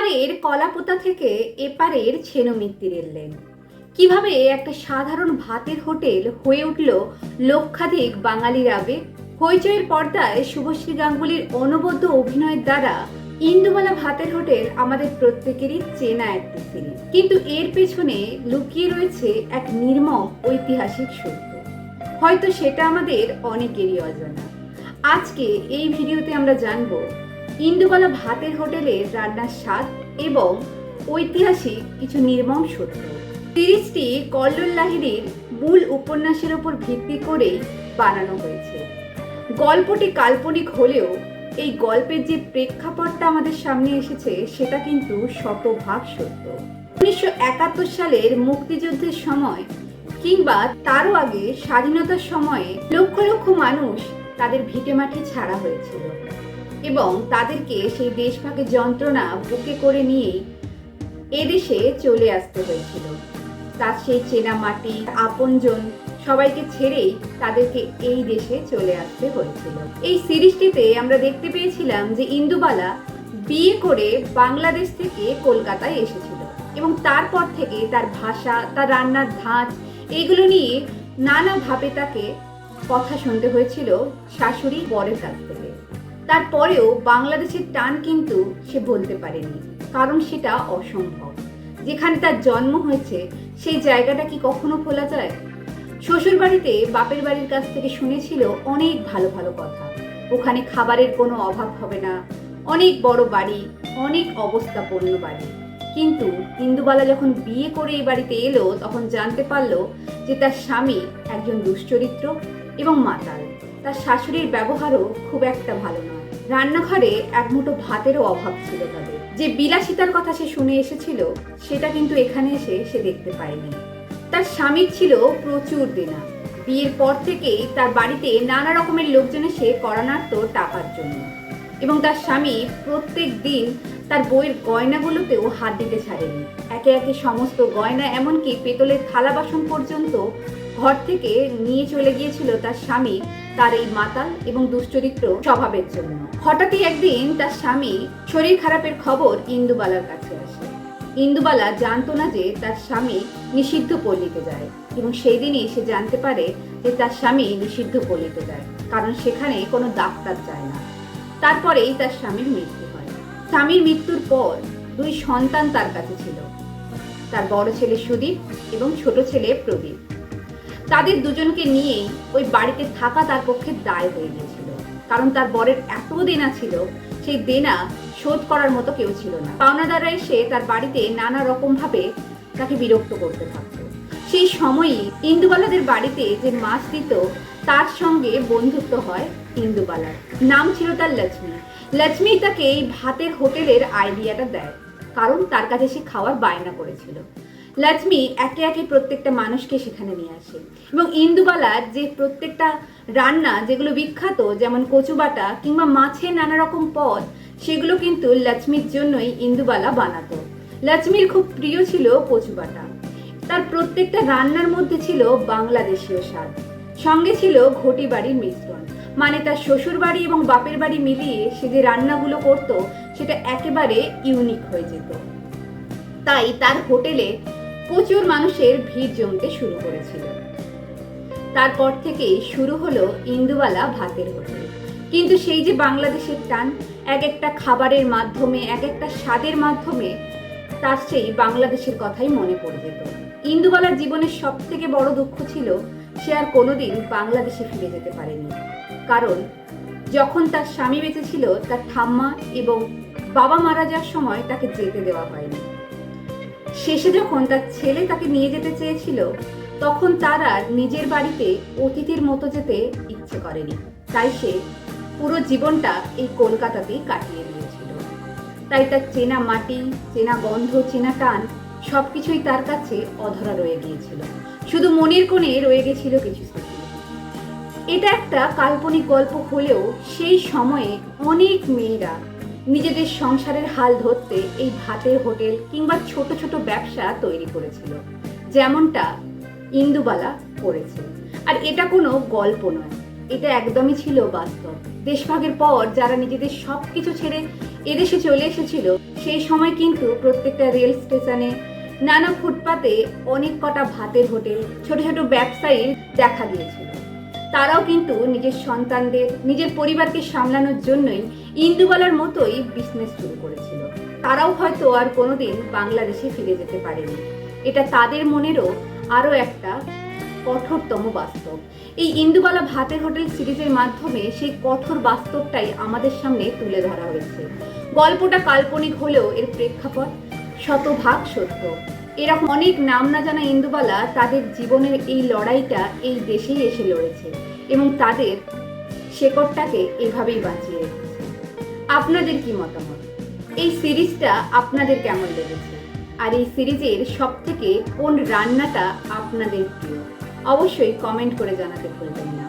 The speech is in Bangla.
ওপারের কলাপোতা থেকে এপারের ছেনমিত্তি রেললেন। কিভাবে একটা সাধারণ ভাতের হোটেল হয়ে উঠল লক্ষাধিক বাঙালির আবেগ। হইচইয়ের পর্দায় শুভশ্রী গাঙ্গুলির অনবদ্য অভিনয়ের দ্বারা ইন্দুবালা ভাতের হোটেল আমাদের প্রত্যেকেরই চেনা একটি সিরিজ, কিন্তু এর পেছনে লুকিয়ে রয়েছে এক নির্মম ঐতিহাসিক সত্য। হয়তো সেটা আমাদের অনেকেরই অজানা। আজকে এই ভিডিওতে আমরা জানবো ইন্দুবালা ভাতের হোটেলের রান্নার স্বাদ এবং ঐতিহাসিক কিছু নির্মম সত্য। সিরিজটি কল্লোল লাহিড়ীর মূল উপন্যাসের উপর ভিত্তি করেই বানানো হয়েছে। গল্পটি কাল্পনিক হলেও এই গল্পের যে প্রেক্ষাপটটা আমাদের সামনে এসেছে সেটা কিন্তু শতভাগ সত্য। 1971 সালের মুক্তিযুদ্ধের সময় কিংবা তারও আগে স্বাধীনতার সময়ে লক্ষ লক্ষ মানুষ তাদের ভিটেমাটি ছাড়া হয়েছিল এবং তাদেরকে সেই দেশভাগের যন্ত্রণা বুকে করে নিয়েই এদেশে চলে আসতে হয়েছিল। তার সেই চেনা মাটি, আপনজন সবাইকে ছেড়েই তাদেরকে এই দেশে চলে আসতে হয়েছিল। এই সিরিজটিতে আমরা দেখতে পেয়েছিলাম যে ইন্দুবালা বিয়ে করে বাংলাদেশ থেকে কলকাতায় এসেছিল এবং তারপর থেকে তার ভাষা, তার রান্নার ধাঁচ এইগুলো নিয়ে নানাভাবে তাকে কথা শুনতে হয়েছিল শাশুড়ি বরের কাছ থেকে। তারপরেও বাংলাদেশের টান কিন্তু সে বলতে পারেনি, কারণ সেটা অসম্ভব। যেখানে তার জন্ম হয়েছে সেই জায়গাটা কি কখনো ভোলা যায়? শ্বশুর বাড়িতে বাপের বাড়ির কাছ থেকে শুনেছিল অনেক ভালো ভালো কথা। ওখানে খাবারের কোনো অভাব হবে না, অনেক বড় বাড়ি, অনেক অবস্থাপন্ন বাড়ি। কিন্তু ইন্দুবালা যখন বিয়ে করে এই বাড়িতে এলো তখন জানতে পারলো যে তার স্বামী একজন দুশ্চরিত্র এবং মাতাল। তার শাশুড়ির ব্যবহারও খুব একটা ভালো নয়। রান্নাঘরে এক মুঠো ভাতেরও অভাব ছিল তাদের। যে বিলাসিতার কথা সে শুনে এসেছিল সেটা কিন্তু এখানে এসে সে দেখতে পায়নি। তার স্বামীর ছিল প্রচুর দেনা। বিয়ের পর থেকেই তার বাড়িতে নানা রকমের লোকজন এসে করানার্ত টাকার জন্য, এবং তার স্বামী প্রত্যেক দিন তার বইয়ের গয়নাগুলোতেও হাত দিতে ছাড়েনি। একে একে সমস্ত গয়না, এমনকি পেতলের থালা বাসন পর্যন্ত ঘর থেকে নিয়ে চলে গিয়েছিল তার স্বামী তার এই মাতাল এবং দুশ্চরিত্র স্বভাবের জন্য। হঠাৎই একদিন তার স্বামী শরীর খারাপের খবর ইন্দুবালার কাছে আসে। ইন্দুবালা জানতো না যে তার স্বামী নিষিদ্ধ পল্লীতে যায়, এবং সেই দিনই সে জানতে পারে যে তার স্বামী নিষিদ্ধ পল্লীতে যায়, কারণ সেখানে কোনো ডাক্তার যায় না। তারপরেই তার স্বামীর মৃত্যু হয়। স্বামীর মৃত্যুর পর দুই সন্তান তার কাছে ছিল, তার বড় ছেলে সুদীপ এবং ছোট ছেলে প্রদীপ। তাদের দুজনকে নিয়েই ওই বাড়িতে থাকা তার পক্ষে দায় হয়ে গিয়েছিল, কারণ তার বরের এত দেনা ছিল, সেই দেনা শোধ করার মতো কেউ ছিল না। পাওনাদাররা এসে তার বাড়িতে নানা রকম ভাবে তাকে বিরক্ত করতে থাকত। সেই সময়ই ইন্দুবালাদের বাড়িতে যে মাছ দিত তার সঙ্গে বন্ধুত্ব হয় ইন্দুবালার। নাম ছিল তার লক্ষ্মী। লক্ষ্মী তাকে এই ভাতের হোটেলের আইডিয়াটা দেয়, কারণ তার কাছে সে খাওয়ার বায়না করেছিল। লক্ষ্মী একে একে প্রত্যেকটা মানুষকে সেখানে নিয়ে আসে, এবং ইন্দুবালার যে প্রত্যেকটা রান্না যেগুলো বিখ্যাত, যেমন কচুবাটা কিংবা মাছের নানা রকম পদ, সেগুলো কিন্তু লক্ষ্মীর জন্যই ইন্দুবালা বানাতো। লক্ষ্মীর খুব প্রিয় ছিল কচুবাটা। তার প্রত্যেকটা রান্নার মধ্যে ছিল বাংলাদেশীয় স্বাদ, সঙ্গে ছিল ঘটি বাড়ির মিশ্রণ। মানে তার শ্বশুর বাড়ি এবং বাপের বাড়ি মিলিয়ে সে যে রান্নাগুলো করতো সেটা একেবারে ইউনিক হয়ে যেত। তাই তার হোটেলে প্রচুর মানুষের ভিড় জমতে শুরু করেছিল। তারপর থেকেই শুরু হলো ইন্দুবালা ভাতের হোটেল। কিন্তু সেই যে বাংলাদেশের টান, এক একটা খাবারের মাধ্যমে, এক একটা স্বাদের মাধ্যমে তার সেই বাংলাদেশের কথাই মনে পড়ে যেত। ইন্দুবালার জীবনের সব থেকে বড় দুঃখ ছিল সে আর কোনোদিন বাংলাদেশে ফিরে যেতে পারেনি, কারণ যখন তার স্বামী বেঁচে ছিল তার ঠাম্মা এবং বাবা মারা যাওয়ার সময় তাকে যেতে দেওয়া হয়নি। শেষে যখন তার ছেলে তাকে নিয়ে যেতে চেয়েছিল তখন তার আর নিজের বাড়িতে অতিথির মতো যেতে ইচ্ছে করেনি। তাই সে পুরো জীবনটা এই কলকাতাতেই কাটিয়ে দিয়েছিল। তাই তার চেনা মাটি, চেনা গন্ধ, চেনা টান সবকিছুই তার কাছে অধরা রয়ে গিয়েছিল। শুধু মনের কোণে রয়ে গেছিল কিছু স্মৃতি। এটা একটা কাল্পনিক গল্প হলেও সেই সময়ে অনেক মেয়েরা নিজেদের সংসারের হাল ধরতে এই ভাতের হোটেল কিংবা ছোট ছোট ব্যবসা তৈরি করেছিল, যেমনটা ইন্দুবালা করেছে। আর এটা কোনো গল্প নয়, এটা একদমই ছিল বাস্তব। দেশভাগের পর যারা নিজেদের সবকিছু ছেড়ে এদেশে চলে এসেছিল, সেই সময় কিন্তু প্রত্যেকটা রেল স্টেশনে, নানা ফুটপাতে অনেক কটা ভাতের হোটেল, ছোট ছোট ব্যবসায়ী দেখা গিয়েছিল। তারাও কিন্তু নিজের সন্তানদের, নিজের পরিবারকে সামলানোর জন্যই ইন্দুবালার মতোই বিজনেস শুরু করেছিল। তারাও হয়তো আর কোনোদিন বাংলাদেশে ফিরে যেতে পারেনি। এটা তাদের মনেরও আরও একটা কঠোরতম বাস্তব। এই ইন্দুবালা ভাতের হোটেল সিরিজের মাধ্যমে সেই কঠোর বাস্তবটাই আমাদের সামনে তুলে ধরা হয়েছে। গল্পটা কাল্পনিক হলেও এর প্রেক্ষাপট শতভাগ সত্য। এরকম অনেক নাম না জানা ইন্দুবালা তাদের জীবনের এই লড়াইটা এই দেশেই এসে লড়েছে এবং তাদের শেকড়টাকে এভাবেই বাঁচিয়ে রেখেছে। আপনাদের কি মতামত? এই সিরিজটা আপনাদের কেমন লেগেছে? আর এই সিরিজের সবথেকে কোন রান্নাটা আপনাদের প্রিয়? অবশ্যই কমেন্ট করে জানাতে ভুলবেন না।